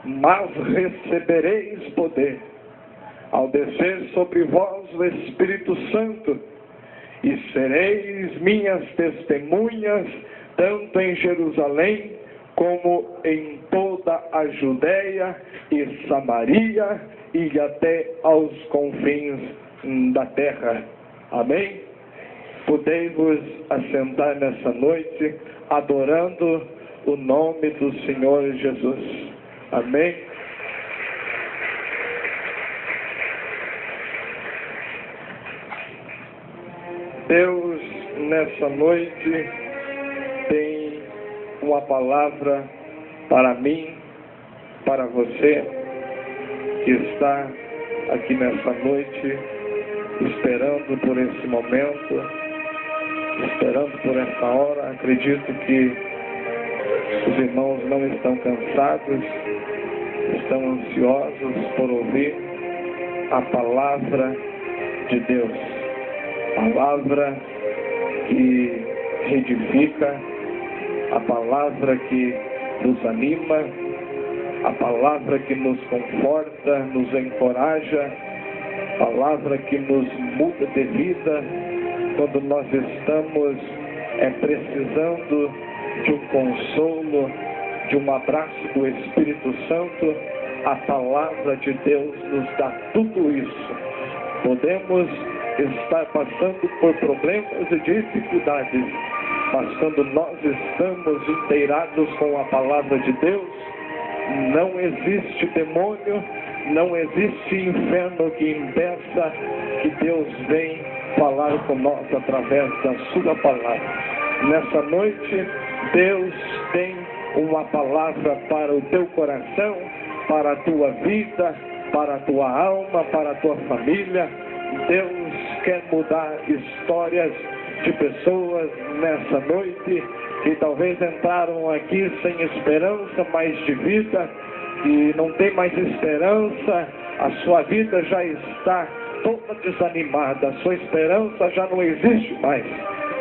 mas recebereis poder ao descer sobre vós o Espírito Santo, e sereis minhas testemunhas, tanto em Jerusalém, como em toda a Judéia e Samaria, e até aos confins da terra. Amém? Podei-vos assentar nessa noite, adorando o nome do Senhor Jesus. Amém? Deus, nessa noite, tem uma palavra para mim, para você, que está aqui nessa noite, esperando por esse momento, esperando por essa hora. Acredito que os irmãos não estão cansados, estão ansiosos por ouvir a palavra de Deus. Palavra que edifica, a palavra que nos anima, a palavra que nos conforta, nos encoraja, a palavra que nos muda de vida quando nós estamos precisando de um consolo, de um abraço do Espírito Santo. A palavra de Deus nos dá tudo isso. Podemos estar passando por problemas e dificuldades, mas quando nós estamos inteirados com a palavra de Deus, não existe demônio, não existe inferno que impeça que Deus venha falar com nós através da sua palavra. Nessa noite, Deus tem uma palavra para o teu coração, para a tua vida, para a tua alma, para a tua família. Deus quer mudar histórias de pessoas nessa noite que talvez entraram aqui sem esperança mais de vida e não tem mais esperança. A sua vida já está toda desanimada, a sua esperança já não existe mais.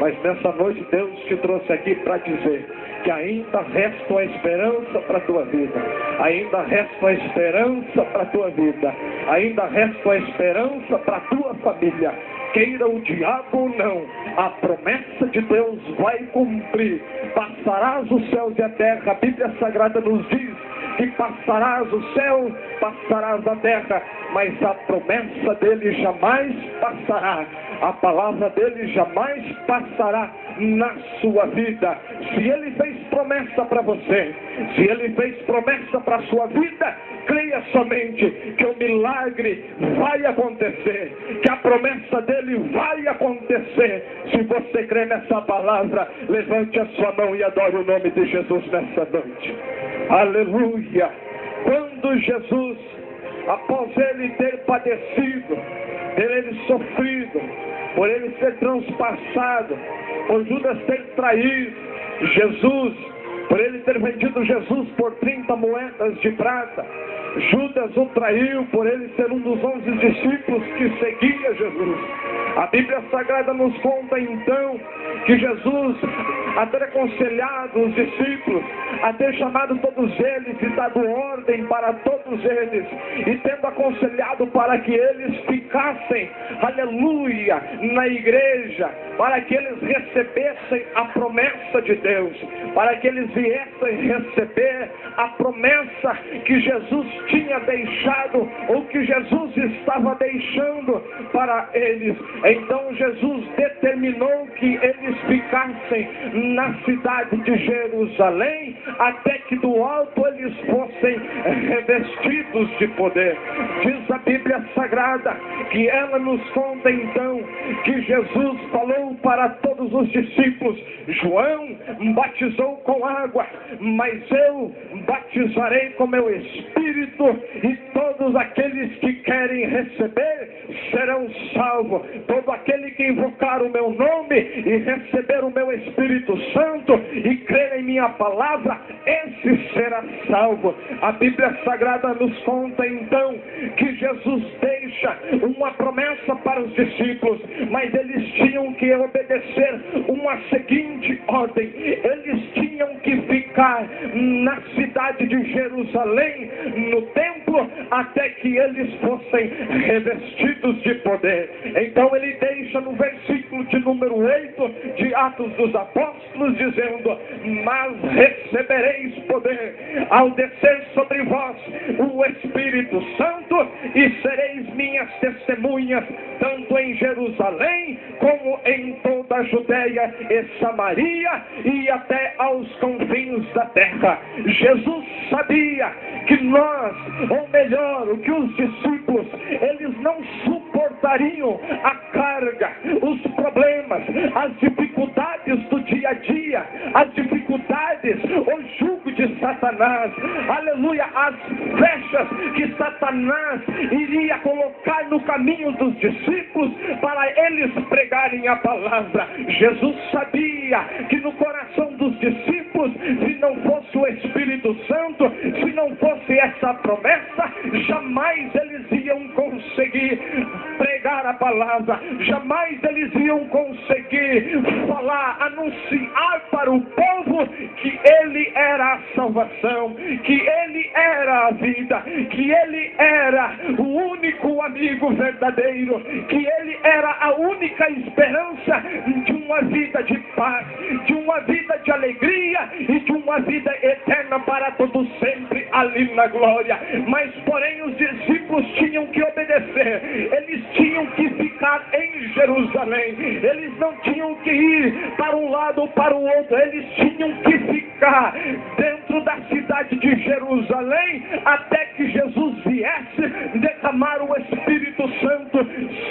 Mas nessa noite Deus te trouxe aqui para dizer que ainda resta a esperança para a tua vida, ainda resta a esperança para a tua vida, ainda resta a esperança para a tua família. Queira o diabo ou não, a promessa de Deus vai cumprir. Passarás os céus e a terra. A Bíblia Sagrada nos diz que passarás o céu, passarás a terra, mas a promessa dele jamais passará. A palavra dele jamais passará na sua vida. Se ele fez promessa para você, se ele fez promessa para a sua vida, creia somente que o milagre vai acontecer, que a promessa dele vai acontecer. Se você crê nessa palavra, levante a sua mão e adore o nome de Jesus nessa noite. Aleluia! Quando Jesus, após ele ter padecido, ter ele sofrido, por ele ser transpassado, por Judas ter traído Jesus, por ele ter vendido Jesus por 30 moedas de prata, Judas o traiu por ele ser um dos 11 discípulos que seguia Jesus. A Bíblia Sagrada nos conta então que Jesus, a ter aconselhado os discípulos, a ter chamado todos eles e dado ordem para todos eles, e tendo aconselhado para que eles ficassem, aleluia, na igreja, para que eles recebessem a promessa de Deus, para que eles viessem receber a promessa que Jesus tinha deixado, ou que Jesus estava deixando para eles. Então Jesus determinou que eles ficassem na cidade de Jerusalém, até que do alto eles fossem revestidos de poder. Diz a Bíblia Sagrada que ela nos conta então que Jesus falou para todos os discípulos: João batizou com água, mas eu batizarei com meu Espírito, e todos aqueles que querem receber serão salvos. Todo aquele que invocar o meu nome e receber o meu Espírito Santo e crer em minha palavra, esse será salvo. A Bíblia Sagrada nos conta então que Jesus deixa uma promessa para os discípulos, mas eles tinham que obedecer uma seguinte ordem: eles tinham que ficar na cidade cidade de Jerusalém, no templo, até que eles fossem revestidos de poder. Então ele deixa no versículo de número 8 de Atos dos Apóstolos, dizendo: mas recebereis poder ao descer sobre vós o Espírito Santo, e sereis minhas testemunhas, tanto em Jerusalém, como em toda a Judeia e Samaria, e até aos confins da terra. Jesus sabia que nós, ou melhor, que os discípulos, eles não suportariam a carga, os problemas, as dificuldades do dia a dia, as dificuldades, o jugo de Satanás, aleluia, as flechas que Satanás iria colocar no caminho dos discípulos para eles pregarem a palavra. Jesus sabia que no coração dos discípulos, se não fosse o Espírito Santo, se não fosse essa promessa, jamais eles iam conseguir pregar a palavra, jamais eles iam conseguir falar, anunciar para o povo que Ele era a salvação, que Ele era a vida, que Ele era o único amigo verdadeiro, que Ele era a única esperança de uma vida de paz, de uma vida de alegria e de uma vida eterna para todo sempre ali na glória. Mas porém os discípulos tinham que obedecer, eles tinham que ficar em Jerusalém, eles não tinham que ir para um lado ou para o outro, eles tinham que ficar dentro da cidade de Jerusalém até que Jesus viesse derramar o Espírito Santo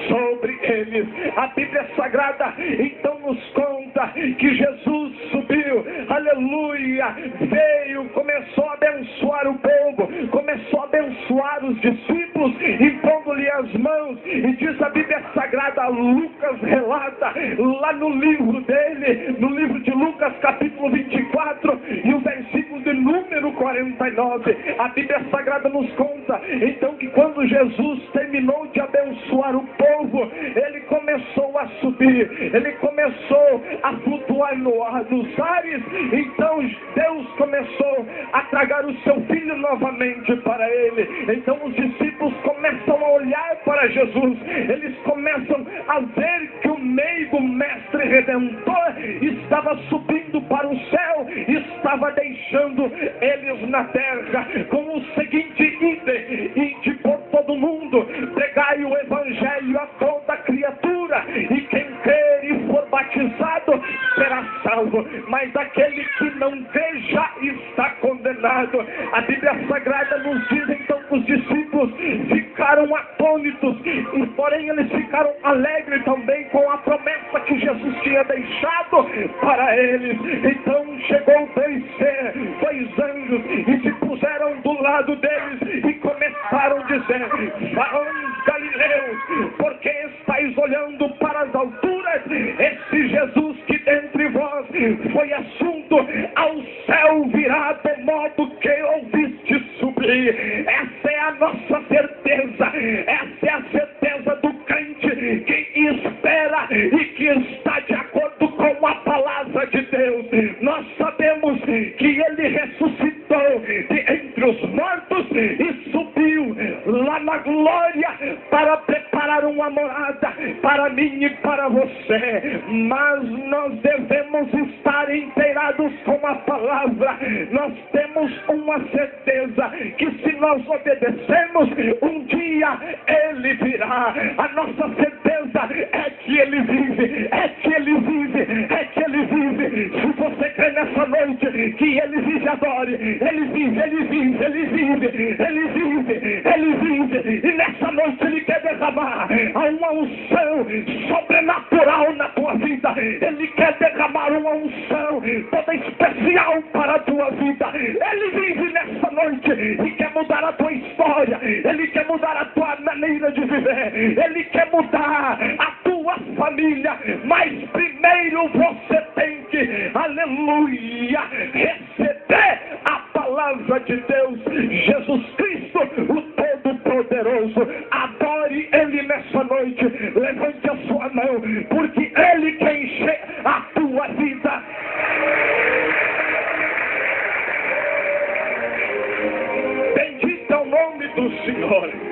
sobre eles. A Bíblia Sagrada então nos conta que Jesus subiu, aleluia, veio, começou a abençoar o povo, começou a abençoar os discípulos, impondo-lhe as mãos, e diz a Bíblia Sagrada, Lucas relata lá no livro dele, no livro de Lucas capítulo 24 e o versículo de número 49, a Bíblia Sagrada nos conta então que quando Jesus terminou de abençoar o povo, ele começou a subir, ele começou a flutuar nos ares. Então Deus começou a tragar o seu filho novamente para ele. Então os discípulos começam a olhar para Jesus, eles começam a ver que o meigo mestre redentor estava subindo para o céu, estava deixando eles na terra com o seguinte: ide por todo mundo, pregai o evangelho a toda criatura, e quem crer e for batizado será salvo, mas aquele que não crê já está condenado. A Bíblia Sagrada nos diz então que os discípulos ficaram atônitos, e porém eles ficaram alegres também com a promessa que Jesus tinha deixado para eles. Então chegou dois anjos e se puseram do lado deles e começaram a dizer: varões galileus, por que estáis olhando para as alturas? Esse Jesus que dentre vós foi assunto ao céu virá do modo que ouviste subir. Essa é a nossa certeza, essa é a certeza do crente que espera e que está de acordo com a palavra de Deus. Nós sabemos que Ele ressuscitou de entre os mortos e subiu lá na glória para preparar uma morada para mim e para você. Mas nós devemos estar inteirados com a palavra. Nós temos uma certeza que se nós obedecermos, um dia Ele virá. A nossa certeza é que Ele vive, é que Ele vive, é que Ele vive. Se você crê nessa noite que Ele vive, adore. Ele vive, Ele vive, Ele vive, Ele vive, Ele vive. E nessa noite Ele quer derramar uma unção sobrenatural na tua vida. Ele quer derramar uma unção toda especial para a tua vida. Ele vive nessa noite e quer mudar a tua história. Ele quer mudar a tua maneira de viver. Ele quer mudar a tua família. Mas primeiro você tem que, aleluia, receber a palavra de Deus. Jesus Cristo, o Todo-Poderoso. Adore Ele nessa noite. Levante a sua mão, porque Ele quer encher a tua vida. do Senhor.